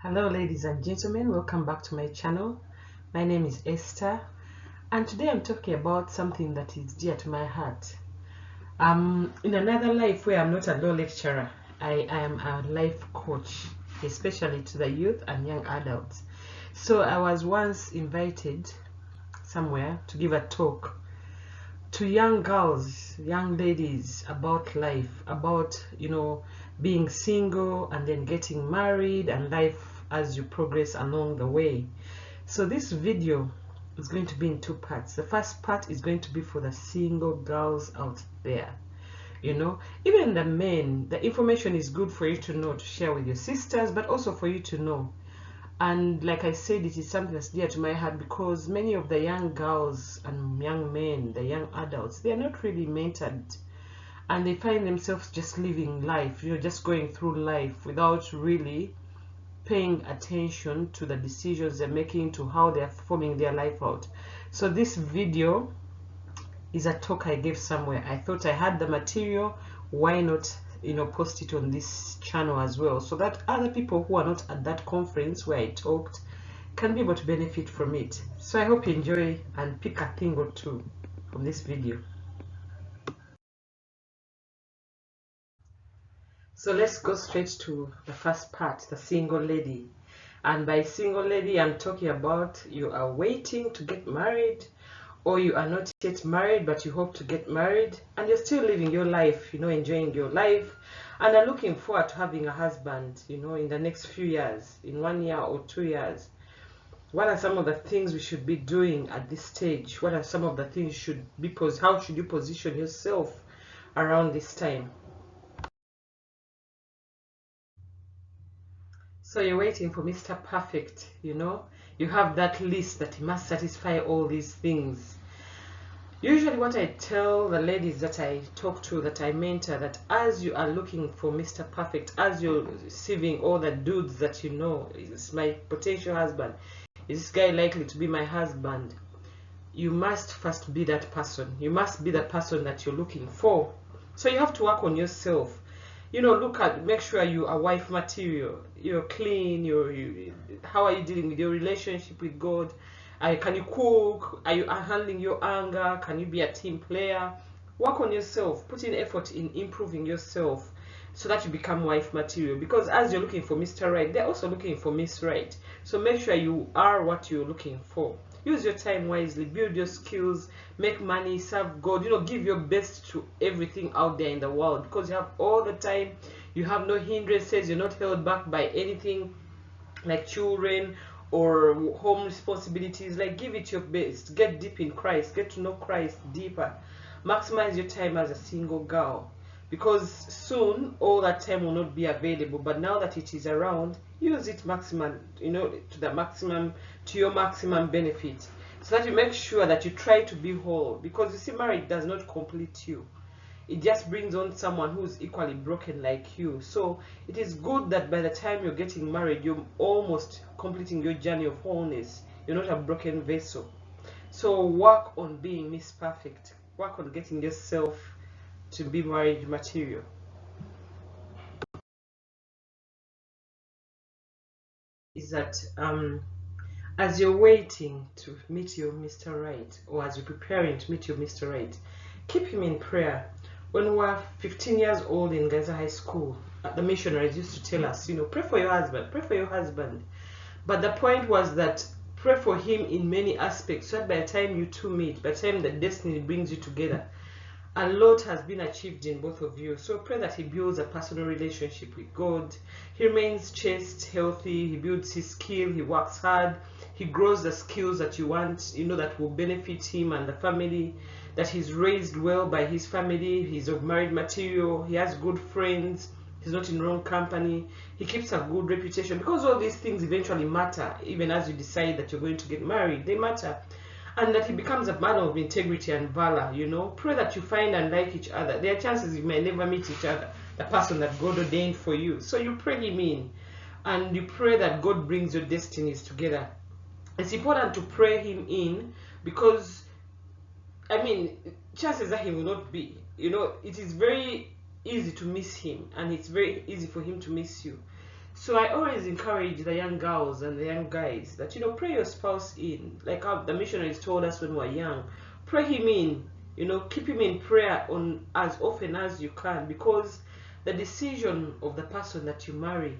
Hello ladies and gentlemen, welcome back to my channel. My name is Esther and today I'm talking about something that is dear to my heart. In another life where I'm not a law lecturer, I am a life coach, especially to the youth and young adults. So I was once invited somewhere to give a talk to young girls, young ladies about life, about being single and then getting married and life as you progress along the way. So this video is going to be in two parts. The first part is going to be for the single girls out there. Even the men, the information is good for you to know, to share with your sisters, but also for you to know. And like I said, it is something that's dear to my heart because many of the young girls and young men, the young adults, they are not really mentored, and they find themselves just living life, just going through life without really paying attention to the decisions they're making, to how they're forming their life out. So this video is a talk I gave somewhere. I thought I had the material, why not post it on this channel as well, so that other people who are not at that conference where I talked can be able to benefit from it. So I hope you enjoy and pick a thing or two from this video. So let's go straight to the first part, the single lady. And by single lady, I'm talking about you are waiting to get married, or you are not yet married but you hope to get married, and you're still living your life, enjoying your life, and are looking forward to having a husband, in the next few years, in 1 year or 2 years. What are some of the things we should be doing at this stage? What are some of the things how should you position yourself around this time? So you're waiting for Mr. Perfect, you have that list that he must satisfy all these things. Usually what I tell the ladies that I talk to, that I mentor, that as you are looking for Mr. Perfect, as you're receiving all the dudes that is my potential husband, is this guy likely to be my husband, you must first be that person. You must be the person that you're looking for. So you have to work on yourself. Make sure you are wife material. You're clean. How are you dealing with your relationship with God? Can you cook? Are you handling your anger? Can you be a team player? Work on yourself. Put in effort in improving yourself so that you become wife material. Because as you're looking for Mr. Right, they're also looking for Miss Right. So make sure you are what you're looking for. Use your time wisely, build your skills, make money, serve God, give your best to everything out there in the world, because you have all the time, you have no hindrances, you're not held back by anything like children or home responsibilities. Like, give it your best, get deep in Christ, get to know Christ deeper, maximize your time as a single girl, because soon all that time will not be available, but now that it is around, use it maximum, to your maximum benefit, so that you make sure that you try to be whole, because you see, marriage does not complete you. It just brings on someone who's equally broken like you. So it is good that by the time you're getting married, you're almost completing your journey of wholeness. You're not a broken vessel. So work on being Miss Perfect. Work on getting yourself to be marriage material. Is that as you're waiting to meet your Mr. Right, or as you're preparing to meet your Mr. Right, keep him in prayer. When we were 15 years old in Gaza High School, the missionaries used to tell us, pray for your husband, pray for your husband. But the point was that pray for him in many aspects, so that by the time you two meet, by the time the destiny brings you together, a lot has been achieved in both of you. So pray that he builds a personal relationship with God. He remains chaste, healthy, he builds his skill, he works hard, he grows the skills that you want, that will benefit him and the family, that he's raised well by his family, he's of married material, he has good friends, he's not in wrong company, he keeps a good reputation, because all these things eventually matter. Even as you decide that you're going to get married, they matter. And that he becomes a man of integrity and valor. Pray that you find and like each other. There are chances you may never meet each other, the person that God ordained for you. So you pray him in, and you pray that God brings your destinies together. It's important to pray him in, because chances are he will not be. It is very easy to miss him, and it's very easy for him to miss you. So I always encourage the young girls and the young guys that, pray your spouse in. Like how the missionaries told us when we were young, pray him in. Keep him in prayer on as often as you can, because the decision of the person that you marry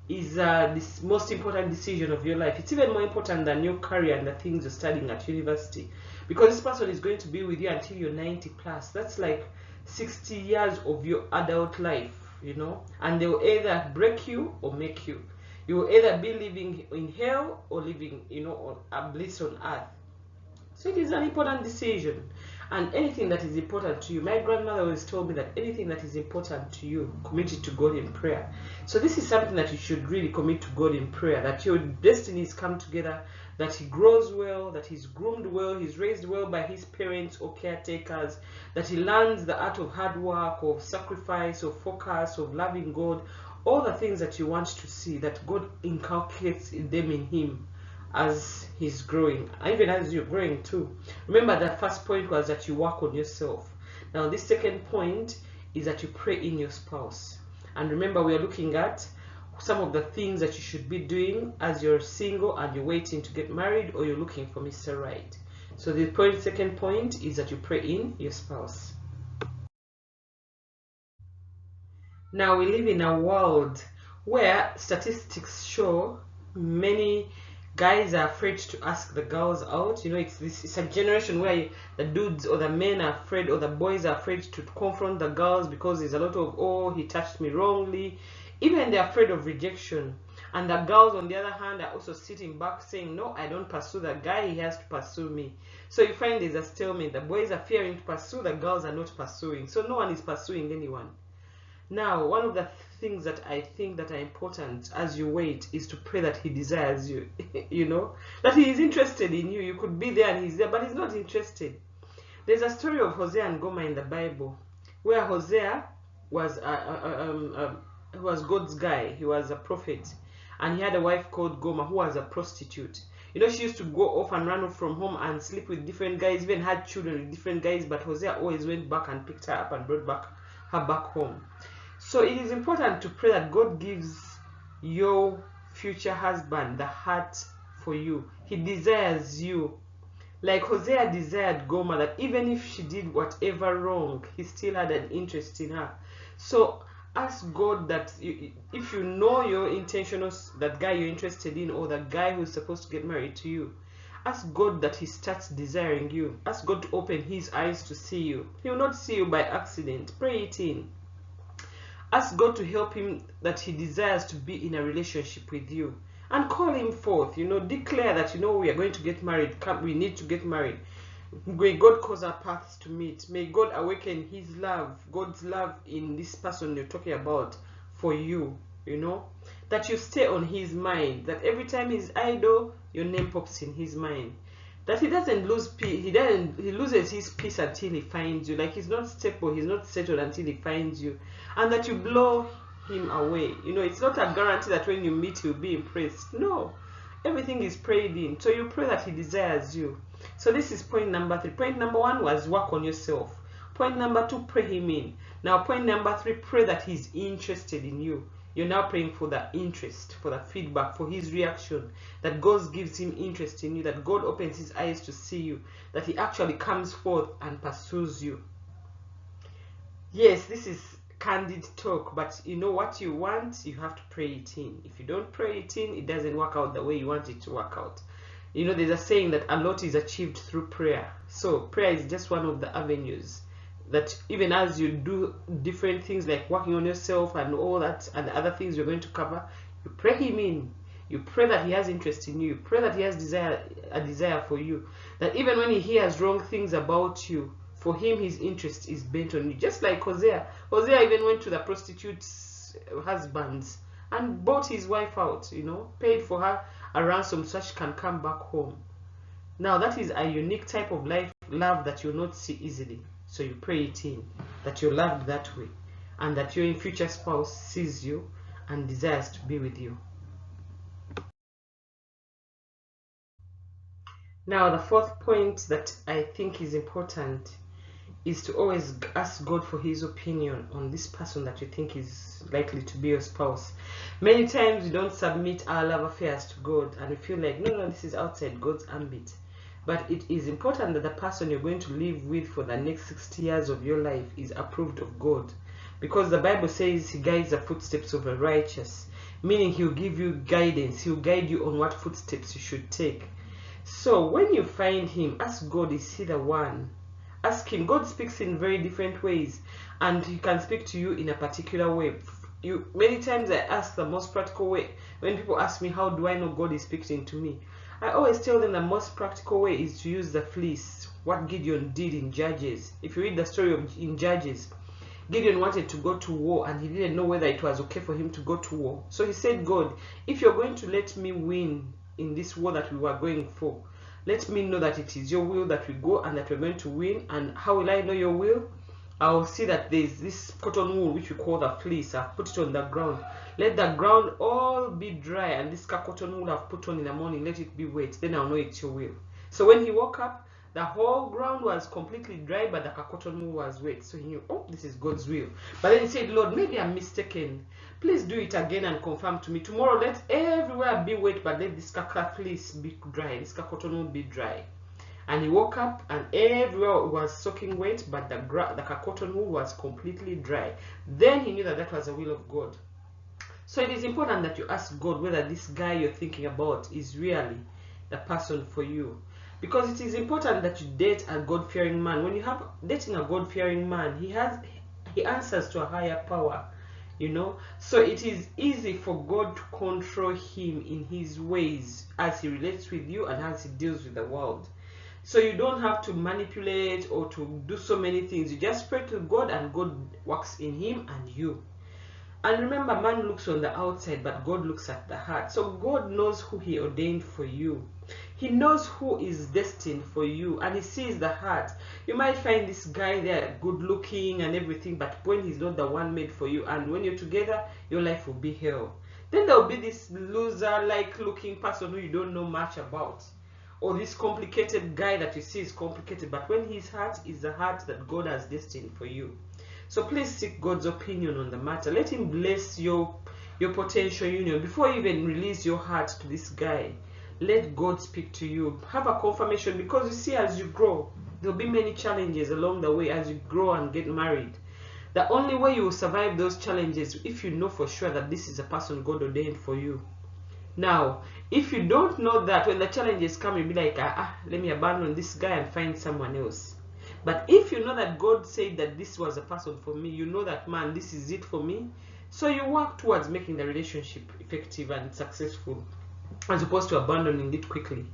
is this most important decision of your life. It's even more important than your career and the things you're studying at university, because this person is going to be with you until you're 90 plus. That's like 60 years of your adult life, and they will either break you or make you. You will either be living in hell or living, on a bliss on earth. So it is an important decision. And anything that is important to you, my grandmother always told me that anything that is important to you, commit it to God in prayer. So this is something that you should really commit to God in prayer, that your destinies come together, that he grows well, that he's groomed well, he's raised well by his parents or caretakers, that he learns the art of hard work, of sacrifice, of focus, of loving God, all the things that you want to see, that God inculcates them in him as he's growing, even as you're growing too. Remember, that first point was that you work on yourself. Now this second point is that you pray in your spouse. And remember, we are looking at some of the things that you should be doing as you're single and you're waiting to get married, or you're looking for Mr. Right. So the second point is that you pray in your spouse. Now we live in a world where statistics show many guys are afraid to ask the girls out. It's a generation where the dudes or the men are afraid, or the boys are afraid to confront the girls, because there's a lot of, oh, he touched me wrongly. Even they're afraid of rejection. And the girls, on the other hand, are also sitting back saying, no, I don't pursue the guy, he has to pursue me. So you find there's a stalemate. The boys are fearing to pursue, the girls are not pursuing. So no one is pursuing anyone. Now, one of the things that I think that are important as you wait is to pray that he desires you, that he is interested in you. You could be there and he's there, but he's not interested. There's a story of Hosea and Gomer in the Bible, where Hosea was God's guy. He was a prophet, and he had a wife called Gomer who was a prostitute. She used to go off and run off from home and sleep with different guys, even had children with different guys, but Hosea always went back and picked her up and brought her back home. So it is important to pray that God gives your future husband the heart for you. He desires you. Like Hosea desired Gomer, that even if she did whatever wrong, he still had an interest in her. So ask God that if you know your intention, that guy you're interested in, or the guy who's supposed to get married to you, ask God that he starts desiring you. Ask God to open his eyes to see you. He will not see you by accident. Pray it in. Ask God to help him, that he desires to be in a relationship with you. And call him forth. Declare that, we are going to get married. We need to get married. May God cause our paths to meet. May God awaken his love, God's love in this person you're talking about for you, that you stay on his mind, that every time he's idle, your name pops in his mind. That he doesn't lose peace, he loses his peace until he finds you. Like, he's not stable, he's not settled until he finds you. And that you blow him away. It's not a guarantee that when you meet he'll be impressed. No, everything is prayed in. So you pray that he desires you. So this is point number 3. Point number 1 was work on yourself. Point number 2, pray him in. Now point number 3, pray that he's interested in you. You're now praying for the interest, for the feedback, for his reaction, that God gives him interest in you, that God opens his eyes to see you, that he actually comes forth and pursues you. Yes, this is candid talk, but what you want, you have to pray it in. If you don't pray it in, it doesn't work out the way you want it to work out. There's a saying that a lot is achieved through prayer. So prayer is just one of the avenues that, even as you do different things like working on yourself and all that and the other things you're going to cover, you pray him in. You pray that he has interest in you. You pray that he has a desire for you. That even when he hears wrong things about you, for him his interest is bent on you. Just like Hosea. Hosea even went to the prostitute's husbands and bought his wife out, paid for her a ransom so she can come back home. Now that is a unique type of love that you'll not see easily. So you pray it in, that you're loved that way, and that your future spouse sees you and desires to be with you. Now the fourth point that I think is important is to always ask God for his opinion on this person that you think is likely to be your spouse. Many times we don't submit our love affairs to God and we feel like, no, this is outside God's ambit. But it is important that the person you're going to live with for the next 60 years of your life is approved of God. Because the Bible says he guides the footsteps of the righteous, meaning he'll give you guidance, he'll guide you on what footsteps you should take. So when you find him, ask God, is he the one? Ask him. God speaks in very different ways, and he can speak to you in a particular way. Many times I ask the most practical way. When people ask me, how do I know God is speaking to me? I always tell them the most practical way is to use the fleece, what Gideon did in Judges. If you read the story in Judges, Gideon wanted to go to war and he didn't know whether it was okay for him to go to war. So he said, God, if you're going to let me win in this war that we were going for, let me know that it is your will that we go and that we're going to win. And how will I know your will? I will see that there's this cotton wool which we call the fleece. I've put it on the ground. Let the ground all be dry, and this cotton wool I've put on in the morning, let it be wet. Then I'll know it's your will. So when he woke up, the whole ground was completely dry, but the cotton wool was wet. So he knew, oh, this is God's will. But then he said, Lord, maybe I'm mistaken. Please do it again and confirm to me. Tomorrow, let everywhere be wet, but let this fleece be dry, this cotton wool be dry. And he woke up and everywhere was soaking wet, but the cotton wool was completely dry. Then he knew that that was the will of God. So it is important that you ask God whether this guy you're thinking about is really the person for you. Because it is important that you date a God-fearing man. When you have dating a God-fearing man, he answers to a higher power, you know. So it is easy for God to control him in his ways as he relates with you and as he deals with the world. So you don't have to manipulate or to do so many things. You just pray to God and God works in him and you. And remember, man looks on the outside, but God looks at the heart. So God knows who he ordained for you. He knows who is destined for you, and he sees the heart. You might find this guy there good looking and everything, but when he's not the one made for you, and when you're together, your life will be hell. Then there will be this loser-like looking person who you don't know much about. Or this complicated guy that you see is complicated, but when his heart is the heart that God has destined for you. So please seek God's opinion on the matter. Let him bless your potential union. Before you even release your heart to this guy, let God speak to you. Have a confirmation, because you see, as you grow, there'll be many challenges along the way as you grow and get married. The only way you will survive those challenges if you know for sure that this is a person God ordained for you. Now, if you don't know that, when the challenges come, you'll be like, let me abandon this guy and find someone else. But if you know that God said that this was a person for me, you know that, man, this is it for me. So you work towards making the relationship effective and successful, as opposed to abandoning it quickly.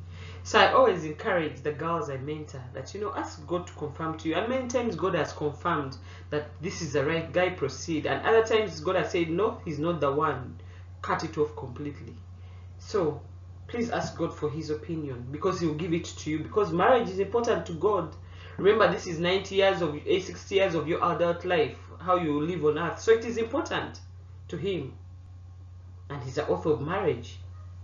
So I always encourage the girls I mentor that, ask God to confirm to you. And many times God has confirmed that this is the right guy, proceed. And other times God has said, no, he's not the one. Cut it off completely. So please ask God for his opinion, because he will give it to you, because marriage is important to God. Remember, this is 60 years of your adult life, how you live on earth. So it is important to him. And he's the author of marriage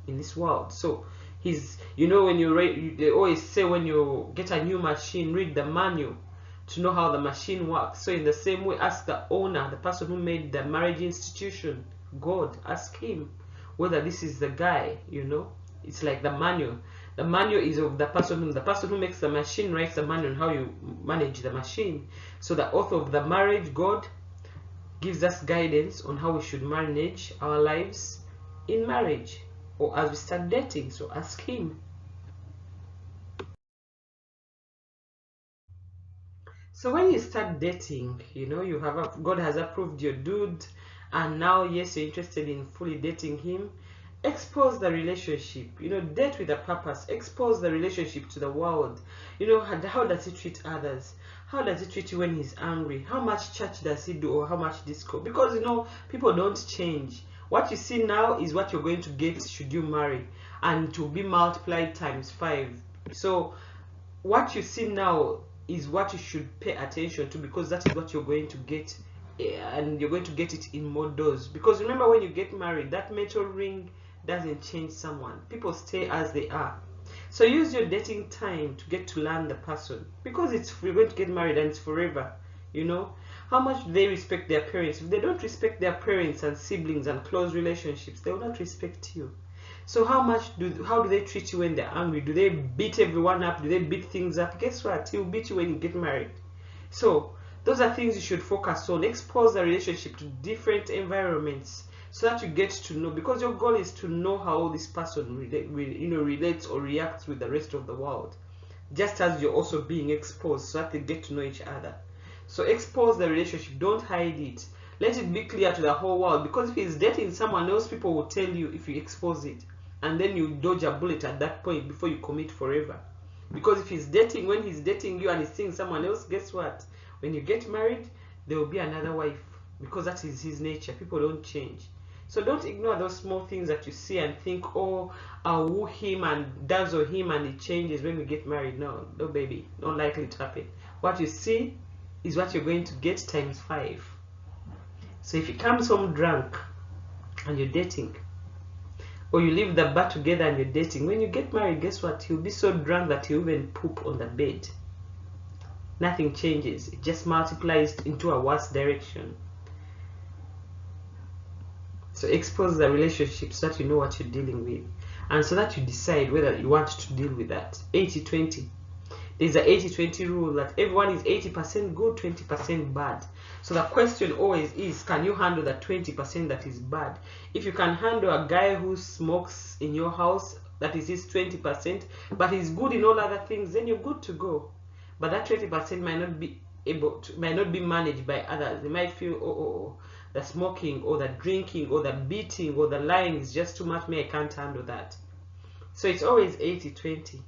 in this world. So he's, when they always say when you get a new machine, read the manual to know how the machine works. So in the same way, ask the owner, the person who made the marriage institution, God, ask him whether this is the guy, It's like the manual. The manual is of the person who makes the machine writes the manual on how you manage the machine. So the author of the marriage, God, gives us guidance on how we should manage our lives in marriage or as we start dating. So ask him. So when you start dating, God has approved your dude, and now, yes, you're interested in fully dating him. Expose the relationship, date with a purpose. Expose the relationship to the world. How does he treat others? How does he treat you when he's angry? How much church does he do, or how much disco? Because people don't change. What you see now is what you're going to get should you marry, and to be multiplied times 5. So what you see now is what you should pay attention to, because that is what you're going to get, and you're going to get it in more dose. Because remember, when you get married, that metal ring doesn't change someone. People stay as they are. So use your dating time to get to learn the person, because you're going to get married and it's forever, you know. How much do they respect their parents? If they don't respect their parents and siblings and close relationships, they will not respect you. So how do they treat you when they're angry? Do they beat everyone up? Do they beat things up? Guess what? He'll beat you when you get married. So those are things you should focus on. Expose the relationship to different environments so that you get to know, because your goal is to know how this person relates or reacts with the rest of the world, just as you're also being exposed so that they get to know each other. So expose the relationship, don't hide it. Let it be clear to the whole world, because if he's dating someone else, people will tell you if you expose it, and then you dodge a bullet at that point before you commit forever. Because if when he's dating you and he's seeing someone else, guess what? When you get married, there will be another wife, because that is his nature. People don't change. So don't ignore those small things that you see and think, oh, I'll woo him and dazzle him and it changes when we get married. No, baby, not likely to happen. What you see is what you're going to get times 5. So if he comes home drunk and you're dating, or you leave the bar together and you're dating, when you get married, guess what? He'll be so drunk that he'll even poop on the bed. Nothing changes. It just multiplies into a worse direction. So expose the relationship so that you know what you're dealing with, and so that you decide whether you want to deal with that. 80-20. There's an 80-20 rule that everyone is 80% good, 20% bad. So the question always is, can you handle the 20% that is bad? If you can handle a guy who smokes in your house, that is his 20%, but he's good in all other things, then you're good to go. But that 20% might not be managed by others. They might feel, oh, the smoking or the drinking or the beating or the lying is just too much. Me, I can't handle that. So it's always 80-20.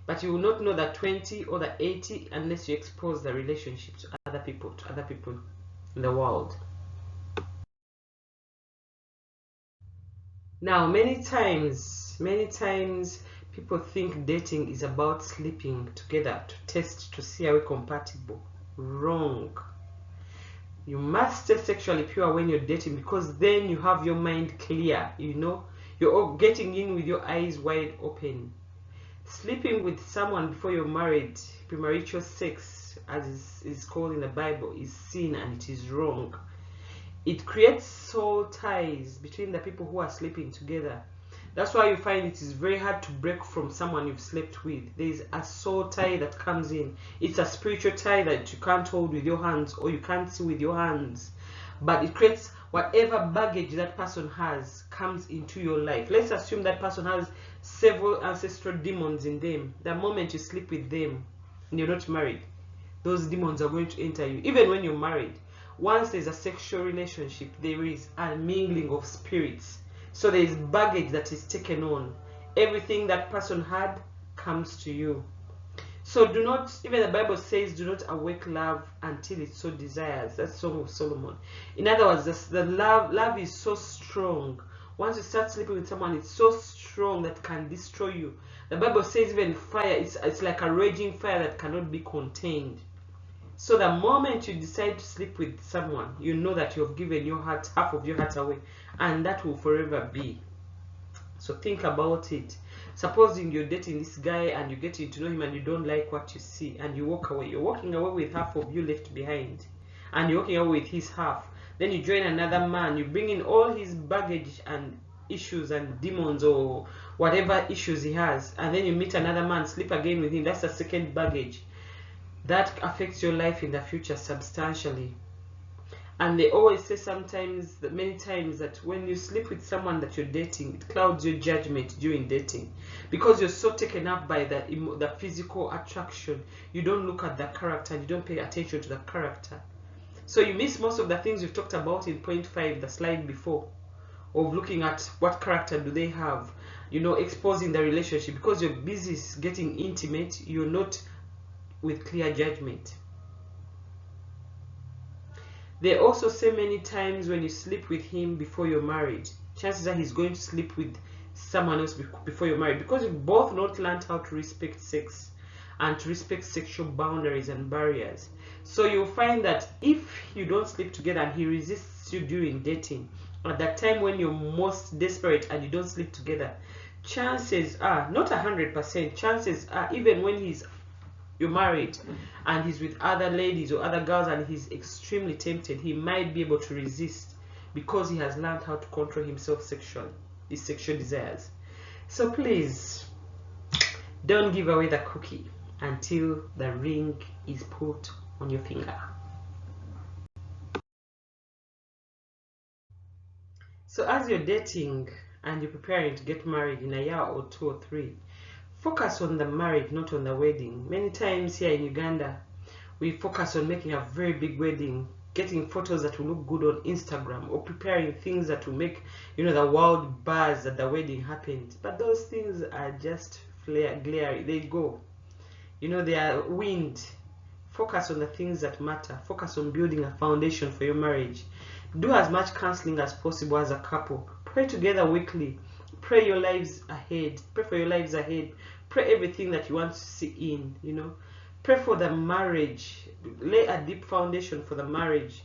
But you will not know the 20 or the 80 unless you expose the relationship to other people in the world. Now, many times people think dating is about sleeping together to test to see are we compatible. Wrong. You must stay sexually pure when you're dating, because then you have your mind clear, you know. You're all getting in with your eyes wide open. Sleeping with someone before you're married, premarital sex, as is called in the Bible, is sin and it is wrong. It creates soul ties between the people who are sleeping together. That's why you find it is very hard to break from someone you've slept with. There is a soul tie that comes in. It's a spiritual tie that you can't hold with your hands or you can't see with your hands. But it creates whatever baggage that person has comes into your life. Let's assume that person has several ancestral demons in them. The moment you sleep with them and you're not married, those demons are going to enter you. Even when you're married, once there's a sexual relationship, there is a mingling of spirits. So there is baggage that is taken on. Everything that person had comes to you. So do not, even the Bible says, do not awake love until it so desires. That's Song of Solomon. In other words, the love is so strong. Once you start sleeping with someone, it's so strong that can destroy you. The Bible says even fire, it's like a raging fire that cannot be contained. So the moment you decide to sleep with someone, you know that you've given your heart, half of your heart away, and that will forever be. So think about it. Supposing you're dating this guy and you're getting to know him and you don't like what you see and you walk away. You're walking away with half of you left behind, and you're walking away with his half. Then you join another man, you bring in all his baggage and issues and demons or whatever issues he has, and then you meet another man, sleep again with him. That's the second baggage. That affects your life in the future substantially. And they always say many times that when you sleep with someone that you're dating, it clouds your judgment during dating, because you're so taken up by the physical attraction. You don't look at the character and you don't pay attention to the character. So you miss most of the things we've talked about in point 5, the slide before, of looking at what character do they have, you know, exposing the relationship. Because you're busy getting intimate, you're not with clear judgment. They also say many times when you sleep with him before you're married, chances are he's going to sleep with someone else before you're married, because you've both not learned how to respect sex and to respect sexual boundaries and barriers. So you'll find that if you don't sleep together and he resists you during dating, at that time when you're most desperate and you don't sleep together, chances are, not 100%, chances are, even when you're married and he's with other ladies or other girls and he's extremely tempted, he might be able to resist because he has learned how to control himself sexually, his sexual desires. So please, don't give away the cookie until the ring is put on your finger. So as you're dating and you're preparing to get married in a year or 2 or 3, focus on the marriage, not on the wedding. Many times here in Uganda, we focus on making a very big wedding, getting photos that will look good on Instagram, or preparing things that will make, the world buzz that the wedding happened. But those things are just glary. They go. They are wind. Focus on the things that matter. Focus on building a foundation for your marriage. Do as much counseling as possible as a couple. Pray together weekly. Pray your lives ahead. Pray for your lives ahead. Pray everything that you want to see in, Pray for the marriage. Lay a deep foundation for the marriage.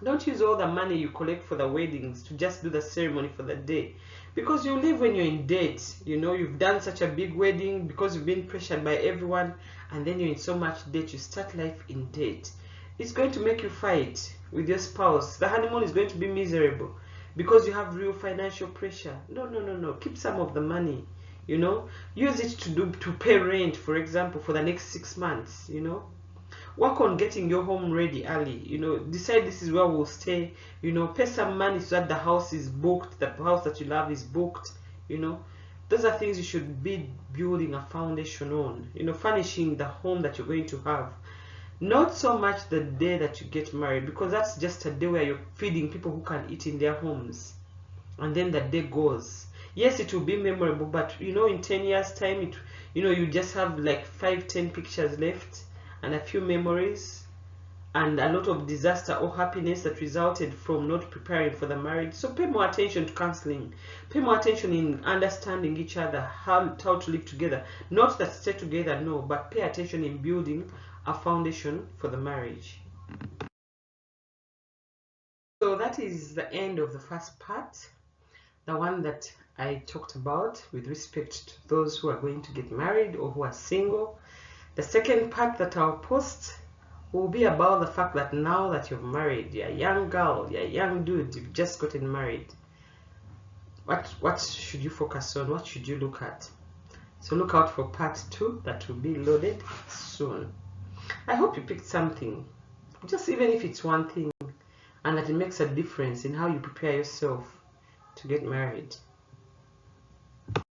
Don't use all the money you collect for the weddings to just do the ceremony for the day. Because you live when you're in debt. You've done such a big wedding because you've been pressured by everyone, and then you're in so much debt. You start life in debt. It's going to make you fight with your spouse. The honeymoon is going to be miserable because you have real financial pressure. No. Keep some of the money. Use it to pay rent, for example, for the next 6 months. Work on getting your home ready early. Decide this is where we'll stay. Pay some money so that the house is booked, the house that you love is booked. Those are things you should be building a foundation on. Furnishing the home that you're going to have. Not so much the day that you get married, because that's just a day where you're feeding people who can eat in their homes, and then the day goes. Yes, it will be memorable, but in 10 years time, you just have like 5-10 pictures left and a few memories and a lot of disaster or happiness that resulted from not preparing for the marriage. So pay more attention to counseling. Pay more attention in understanding each other, how to live together. Not that stay together, no, but pay attention in building a foundation for the marriage. So that is the end of the first part, the one that I talked about with respect to those who are going to get married or who are single. The second part that I'll post will be about the fact that now that you've married, you're a young girl, you're a young dude, you've just gotten married. What should you focus on? What should you look at? So look out for part 2 that will be loaded soon. I hope you picked something, just even if it's one thing, and that it makes a difference in how you prepare yourself to get married.